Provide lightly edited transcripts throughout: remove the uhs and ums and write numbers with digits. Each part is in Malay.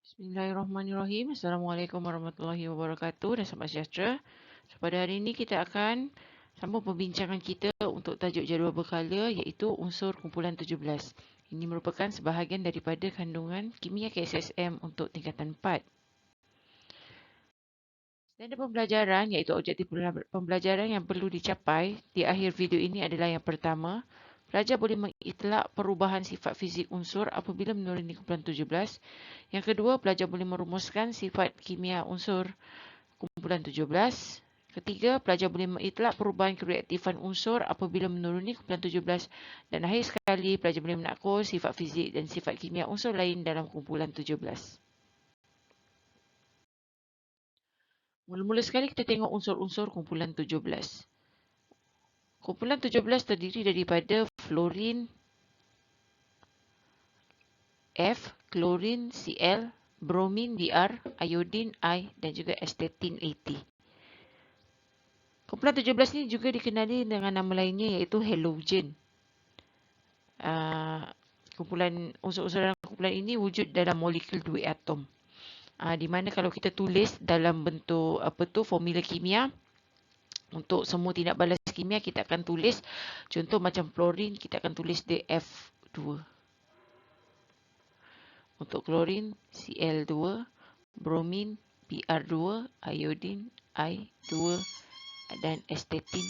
Bismillahirrahmanirrahim. Assalamualaikum warahmatullahi wabarakatuh dan selamat sejahtera. So, pada hari ini kita akan sambung perbincangan kita untuk tajuk jadual berkala iaitu unsur kumpulan 17. Ini merupakan sebahagian daripada kandungan kimia KSSM untuk tingkatan 4. Standard pembelajaran iaitu objektif pembelajaran yang perlu dicapai di akhir video ini adalah yang pertama, pelajar boleh mengitlak perubahan sifat fizik unsur apabila menuruni kumpulan 17. Yang kedua, pelajar boleh merumuskan sifat kimia unsur kumpulan 17. Ketiga, pelajar boleh mengitlak perubahan kereaktifan unsur apabila menuruni kumpulan 17. Dan akhir sekali, pelajar boleh menakur sifat fizik dan sifat kimia unsur lain dalam kumpulan 17. Mula-mula sekali kita tengok unsur-unsur kumpulan 17. Kumpulan 17 terdiri daripada fluorin F, klorin Cl, bromin Br, iodin I dan juga astatin At. Kumpulan 17 ini juga dikenali dengan nama lainnya iaitu halogen. Unsur-unsur dalam kumpulan ini wujud dalam molekul 2 atom. Di mana kalau kita tulis dalam bentuk formula kimia, untuk semua tindak balas kimia kita akan tulis, contoh macam fluorin kita akan tulis dia F2. Untuk klorin Cl2, bromin Br2, iodin I2 dan astatin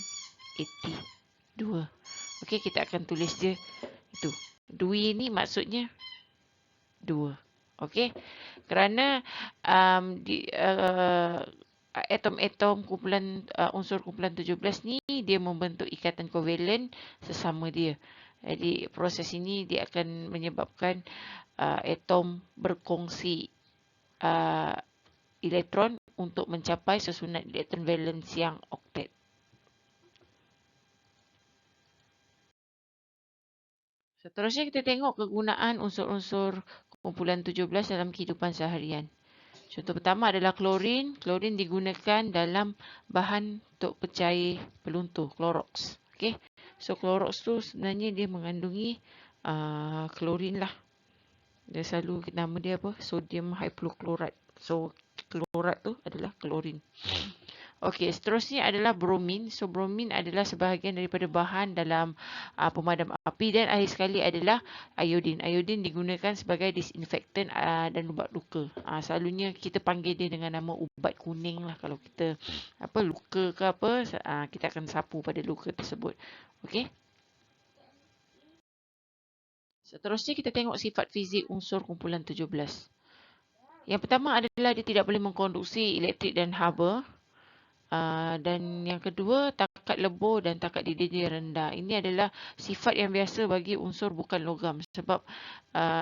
At2. Okey, kita akan tulis dia itu. Dui ni maksudnya 2. Okey. Kerana atom-atom kumpulan unsur kumpulan 17 ni dia membentuk ikatan kovalen sesama dia. Jadi proses ini dia akan menyebabkan atom berkongsi elektron untuk mencapai susunan elektron valens yang oktet. Seterusnya kita tengok kegunaan unsur-unsur kumpulan 17 dalam kehidupan seharian. Contoh pertama adalah klorin. Klorin digunakan dalam bahan untuk pecair peluntur, Clorox. Okay. So Clorox tu sebenarnya dia mengandungi klorin lah. Dia selalu nama dia apa? Sodium hypochlorite. So klorat tu adalah klorin. Okey, seterusnya adalah bromin. So bromin adalah sebahagian daripada bahan dalam pemadam api dan akhir sekali adalah iodin. Iodin digunakan sebagai disinfektan dan ubat luka. Selalunya kita panggil dia dengan nama ubat kuning lah kalau kita luka ke apa, kita akan sapu pada luka tersebut. Okey. Seterusnya kita tengok sifat fizik unsur kumpulan 17. Yang pertama adalah dia tidak boleh mengkonduksi elektrik dan haba. Dan yang kedua, takat lebur dan takat didih dia rendah. Ini adalah sifat yang biasa bagi unsur bukan logam. Sebab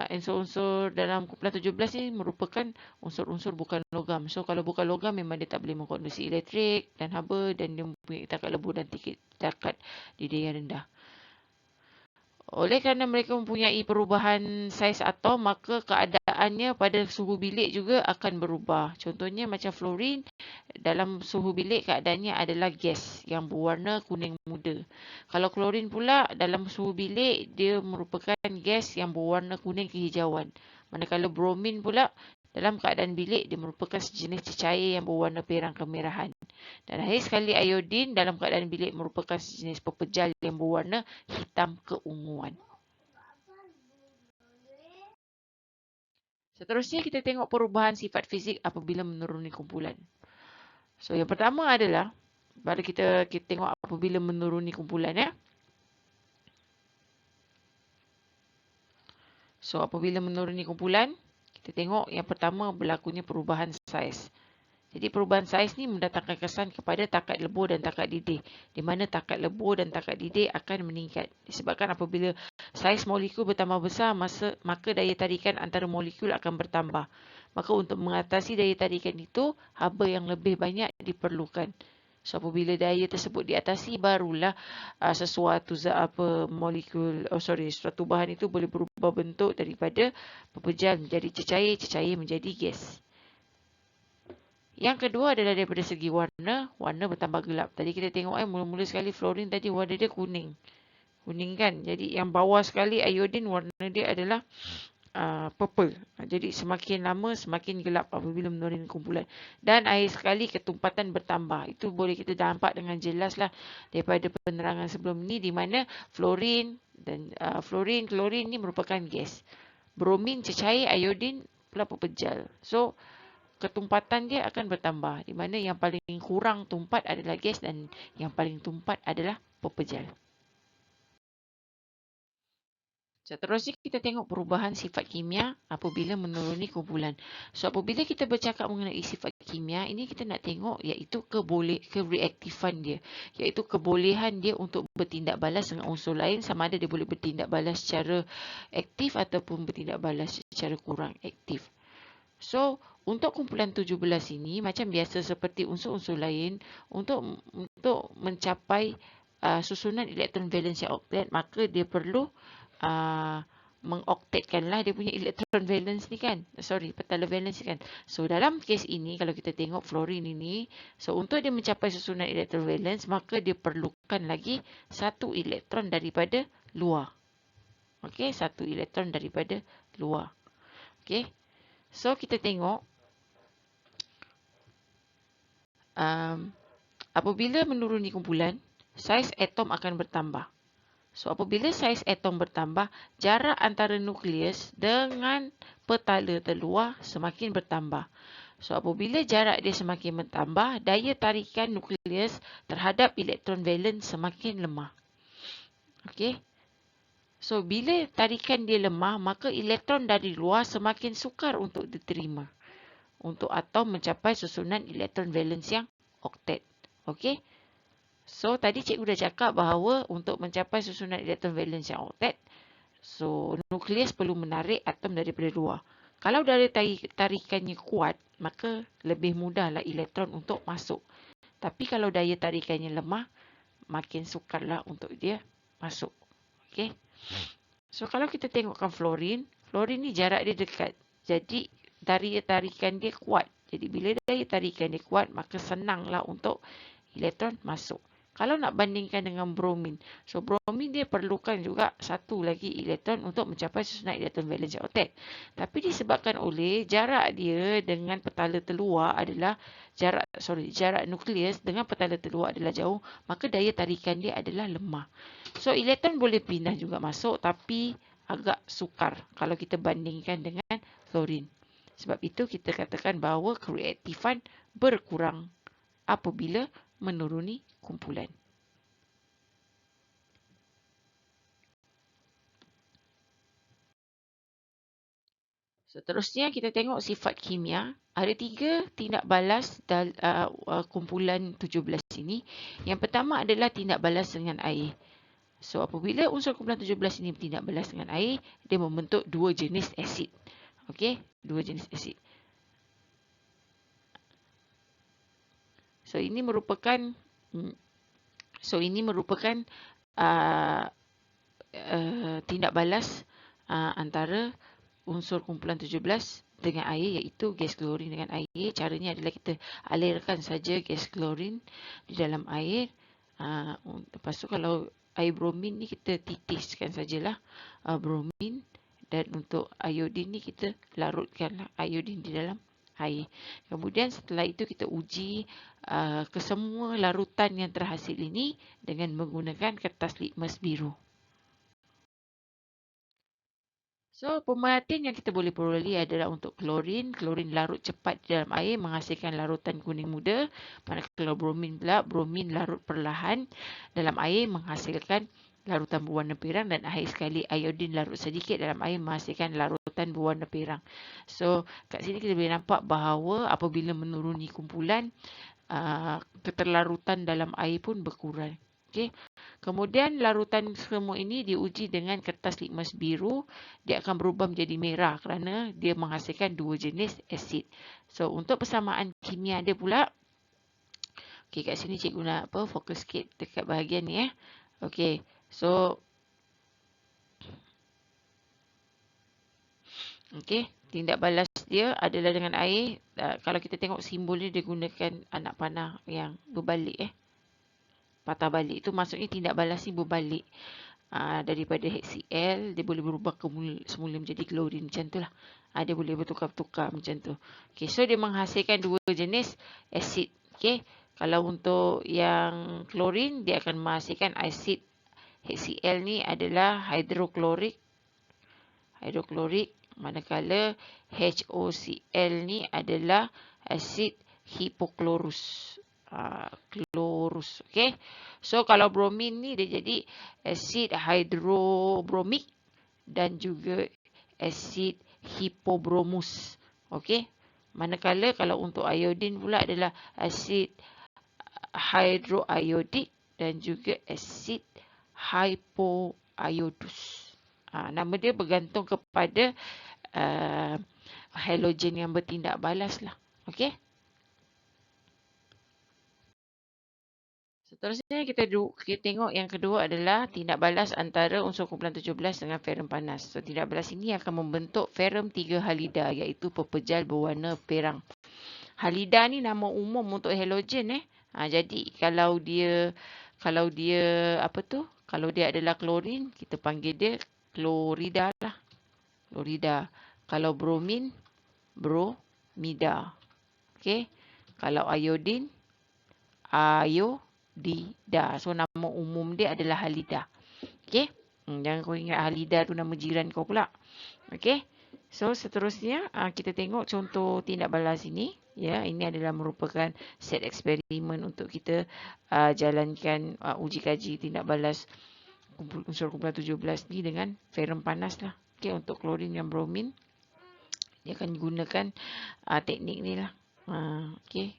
unsur-unsur dalam kumpulan 17 ini merupakan unsur-unsur bukan logam. So kalau bukan logam memang dia tak boleh mengkonduksi elektrik dan haba dan dia mempunyai takat lebur dan takat didih yang rendah. Oleh kerana mereka mempunyai perubahan saiz atom, maka keadaannya pada suhu bilik juga akan berubah. Contohnya macam fluorin, dalam suhu bilik keadaannya adalah gas yang berwarna kuning muda. Kalau klorin pula dalam suhu bilik dia merupakan gas yang berwarna kuning kehijauan. Manakala bromin pula dalam keadaan bilik dia merupakan sejenis cecair yang berwarna perang kemerahan. Dan akhir sekali iodin dalam keadaan bilik merupakan sejenis pepejal yang berwarna hitam keunguan. Seterusnya kita tengok perubahan sifat fizik apabila menuruni kumpulan. So yang pertama adalah pada kita tengok apabila menuruni kumpulan ya. So apabila menuruni kumpulan, kita tengok yang pertama berlakunya perubahan saiz. Jadi perubahan saiz ni mendatangkan kesan kepada takat lebur dan takat didih. Di mana takat lebur dan takat didih akan meningkat. Disebabkan apabila saiz molekul bertambah besar, maka daya tarikan antara molekul akan bertambah. Maka untuk mengatasi daya tarikan itu, haba yang lebih banyak diperlukan. So apabila daya tersebut diatasi, barulah sesuatu suatu bahan itu boleh berubah bentuk daripada pepejal menjadi cecair, cecair menjadi gas. Yang kedua adalah daripada segi warna bertambah gelap. Tadi kita tengok mula-mula sekali fluorin tadi warna dia kuning. Kuning kan? Jadi yang bawah sekali iodin warna dia adalah purple. Jadi semakin lama semakin gelap apabila menuruni kumpulan. Dan akhir sekali ketumpatan bertambah. Itu boleh kita nampak dengan jelas lah daripada penerangan sebelum ni, di mana fluorin dan klorin ni merupakan gas. Bromin cecair, iodin pula pepejal. So ketumpatan dia akan bertambah, di mana yang paling kurang tumpat adalah gas dan yang paling tumpat adalah pepejal. Seterusnya kita tengok perubahan sifat kimia apabila menuruni kumpulan. So apabila kita bercakap mengenai sifat kimia, ini kita nak tengok iaitu kereaktifan dia. Iaitu kebolehan dia untuk bertindak balas dengan unsur lain, sama ada dia boleh bertindak balas secara aktif ataupun bertindak balas secara kurang aktif. So untuk kumpulan 17 ini, macam biasa seperti unsur-unsur lain, untuk mencapai susunan elektron valensi oktet, maka dia perlu mengoktetkanlah dia punya elektron valence ni kan. Petala valence kan. So dalam kes ini, kalau kita tengok fluorin ini, so untuk dia mencapai susunan elektron valence, maka dia perlukan lagi satu elektron daripada luar. Okey, satu elektron daripada luar. Okey. So kita tengok apabila menuruni kumpulan, saiz atom akan bertambah. So apabila saiz atom bertambah, jarak antara nukleus dengan petala terluar semakin bertambah. So apabila jarak dia semakin bertambah, daya tarikan nukleus terhadap elektron valens semakin lemah. Okey. So bila tarikan dia lemah, maka elektron dari luar semakin sukar untuk diterima, untuk atom mencapai susunan elektron valens yang oktet. Okey. So tadi cikgu dah cakap bahawa untuk mencapai susunan elektron valens yang oktet, so nukleus perlu menarik atom daripada luar. Kalau daya tarikannya kuat, maka lebih mudahlah elektron untuk masuk. Tapi kalau daya tarikannya lemah, makin sukarlah untuk dia masuk. Okey. So kalau kita tengokkan fluorin ni jarak dia dekat. Jadi daya tarikan dia kuat. Jadi bila daya tarikan dia kuat, maka senanglah untuk elektron masuk. Kalau nak bandingkan dengan bromin, so bromin dia perlukan juga satu lagi elektron untuk mencapai susunan elektron valens oktet. Tapi disebabkan oleh jarak dia dengan petala terluar adalah jarak nukleus dengan petala terluar adalah jauh, maka daya tarikan dia adalah lemah. So elektron boleh pindah juga masuk, tapi agak sukar kalau kita bandingkan dengan fluorin. Sebab itu kita katakan bahawa kereaktifan berkurang apabila menuruni kumpulan. Seterusnya kita tengok sifat kimia. Ada 3 tindak balas kumpulan 17 ini. Yang pertama adalah tindak balas dengan air. So apabila unsur kumpulan 17 ini bertindak balas dengan air, dia membentuk 2 jenis asid. Okey, 2 jenis asid. So ini merupakan tindak balas antara unsur kumpulan 17 dengan air, iaitu gas klorin dengan air. Caranya adalah kita alirkan saja gas klorin di dalam air. Lepas tu kalau air bromin ni kita titiskan sajalah bromin, dan untuk iodin ni kita larutkanlah iodin di dalam air. Kemudian setelah itu kita uji kesemua larutan yang terhasil ini dengan menggunakan kertas litmus biru. So pemerhatian yang kita boleh peroleh adalah untuk klorin. Klorin larut cepat di dalam air menghasilkan larutan kuning muda. Manakala bromin pula, bromin larut perlahan dalam air menghasilkan larutan berwarna pirang, dan akhir sekali iodin larut sedikit dalam air menghasilkan larutan berwarna pirang. So kat sini kita boleh nampak bahawa apabila menuruni kumpulan, keterlarutan dalam air pun berkurang. Okay. Kemudian larutan semua ini diuji dengan kertas litmus biru. Dia akan berubah menjadi merah kerana dia menghasilkan 2 jenis asid. So untuk persamaan kimia dia pula, okay, kat sini cikgu nak fokus sikit dekat bahagian ni. Okay, so okay, tindak balas dia adalah dengan air. Kalau kita tengok simbol dia gunakan anak panah yang berbalik. Patah balik. Itu maksudnya tindak balas ni berbalik. daripada HCl, dia boleh berubah semula menjadi klorin macam tu lah. Dia boleh bertukar-tukar macam tu. Okay, so dia menghasilkan dua jenis asid. Okay, kalau untuk yang klorin, dia akan menghasilkan asid HCl ni adalah hidroklorik. Manakala HOCl ni adalah asid hipoklorus. Klorus. Okay. So, kalau bromin ni dia jadi asid hidrobromik dan juga asid hipobromus. Okay. Manakala kalau untuk iodin pula adalah asid hidroiodik dan juga asid hypoiodus. Nama dia bergantung kepada halogen yang bertindak balas lah. Okay. Seterusnya kita tengok yang kedua adalah tindak balas antara unsur kumpulan 17 dengan ferrum panas. So, tindak balas ini akan membentuk ferrum 3 halida iaitu pepejal berwarna perang. Halida ni nama umum untuk halogen jadi kalau dia kalau dia adalah klorin, kita panggil dia klorida lah. Klorida. Kalau bromin, bromida. Okey. Kalau iodin, iodida. So, nama umum dia adalah halida. Okey. Jangan kau ingat halida tu nama jiran kau pula. Okey. So, seterusnya kita tengok contoh tindak balas ini. Ya, ini adalah merupakan set eksperimen untuk kita jalankan uji kaji tindak balas unsur kumpulan 17 ni dengan ferrum panas lah. Okey, untuk klorin dan bromin, dia akan gunakan teknik ni lah. Okey.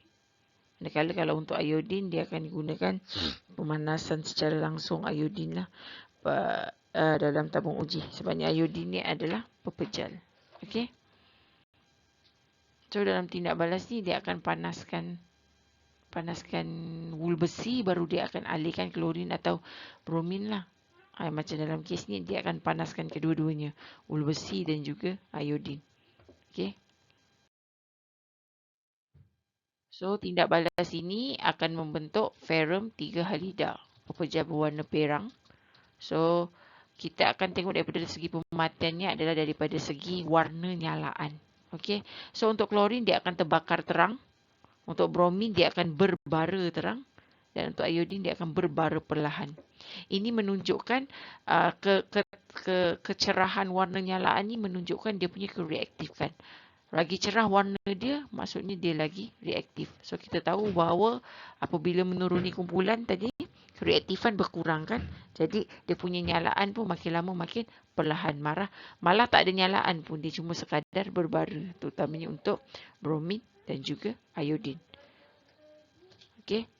Manakala kalau untuk iodin, dia akan gunakan pemanasan secara langsung iodin lah dalam tabung uji. Sebabnya iodin ni adalah pepejal. Okey. So, dalam tindak balas ni, dia akan panaskan wool besi, baru dia akan alihkan klorin atau bromin lah. Macam dalam kes ni, dia akan panaskan kedua-duanya. Wool besi dan juga iodin. Okey. So, tindak balas ini akan membentuk ferrum 3 halida. Pepejal berwarna perang. So, kita akan tengok daripada segi pematiannya adalah daripada segi warna nyalaan. Okey. So, untuk klorin dia akan terbakar terang. Untuk bromin dia akan berbara terang. Dan untuk iodin dia akan berbara perlahan. Ini menunjukkan kecerahan warna nyalaan ni menunjukkan dia punya kereaktifan. Lagi cerah warna dia, maksudnya dia lagi reaktif. So, kita tahu bahawa apabila menuruni kumpulan tadi, reaktifan berkurang kan. Jadi, dia punya nyalaan pun makin lama makin perlahan. Malah tak ada nyalaan pun. Dia cuma sekadar berbara. Terutamanya untuk bromin dan juga iodin. Okey.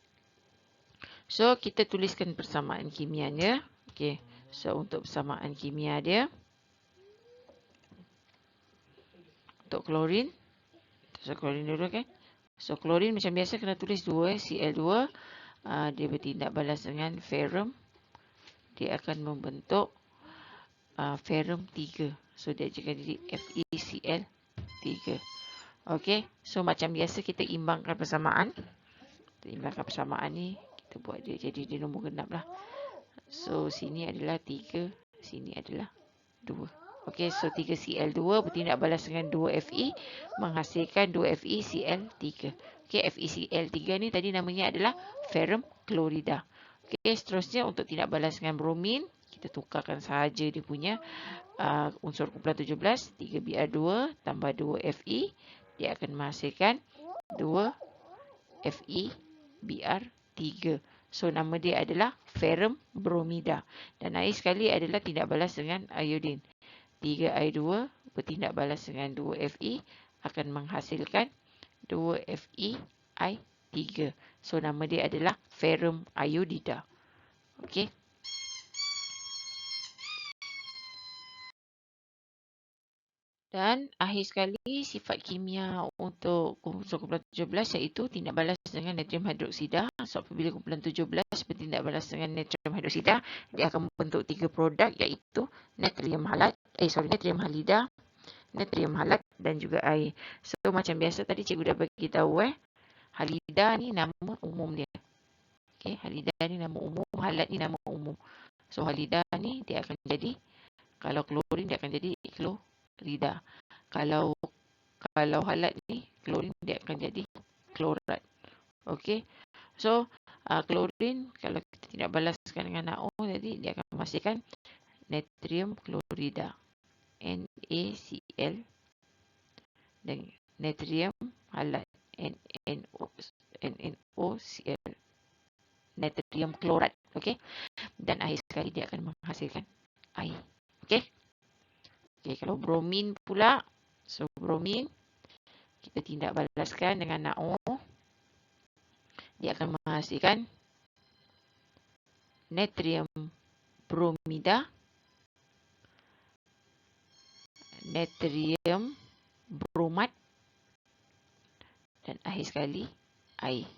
So, kita tuliskan persamaan kimianya. Okey. So, untuk persamaan kimia dia. Untuk klorin. So, klorin dulu kan. So, klorin macam biasa kena tulis 2, Cl2. Dia bertindak balas dengan ferrum. Dia akan membentuk ferrum 3. So, dia akan jadi FeCl3. Okey. So, macam biasa kita imbangkan persamaan. Kita imbangkan persamaan ni. Kita buat dia jadi dia nombor genap lah. So, sini adalah 3. Sini adalah 2. Okey, so 3Cl2 bertindak balas dengan 2Fe menghasilkan 2FeCl3. Okey, FeCl3 ni tadi namanya adalah ferrum klorida. Okey, seterusnya untuk tindak balas dengan bromin, kita tukarkan sahaja dia punya unsur kumpulan 17, 3Br2 tambah 2Fe, dia akan menghasilkan 2FeBr3. So, nama dia adalah ferrum bromida. Dan akhir sekali adalah tindak balas dengan iodin. 3I2 bertindak balas dengan 2Fe akan menghasilkan 2FeI3. So, nama dia adalah ferrum iodida. Okey. Dan akhir sekali sifat kimia untuk unsur kumpulan 17 iaitu tindak balas dengan natrium hidroksida. So, apabila kumpulan 17 bertindak balas dengan natrium hidroksida, dia akan membentuk 3 produk iaitu natrium halida, natrium halat dan juga air. So, macam biasa tadi cikgu dah bagi tahu halida ni nama umum dia. Okey, halida ni nama umum, halat ni nama umum. So halida ni dia akan jadi, kalau klorin dia akan jadi klorida. Kalau halat ni klorin dia akan jadi klorat. Okey. So klorin kalau kita tidak balaskan dengan NaO, jadi dia akan menghasilkan natrium klorida, NaCl, dan natrium halat, NaNOCl, natrium klorat. Okey. Dan akhir sekali dia akan menghasilkan air. Okey. Okey, kalau bromin pula, so bromin kita tindak balaskan dengan NaO, dia akan menghasilkan natrium bromida, natrium bromat, dan akhir sekali air.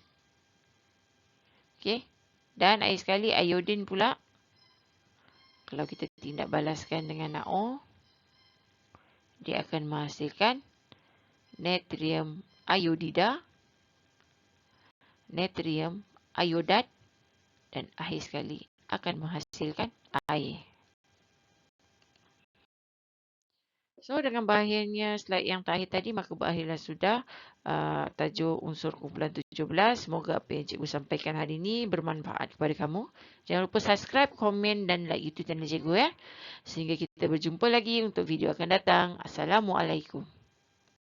Okey. Dan akhir sekali iodin pula, kalau kita tindak balaskan dengan NaO, dia akan menghasilkan natrium iodida, natrium iodat, dan akhir sekali akan menghasilkan air. So dengan berakhirnya slide yang terakhir tadi, maka berakhirlah sudah tajuk unsur kumpulan 17. Semoga apa yang cikgu sampaikan hari ini bermanfaat kepada kamu. Jangan lupa subscribe, komen dan like YouTube channel cikgu ya. Sehingga kita berjumpa lagi untuk video akan datang. Assalamualaikum.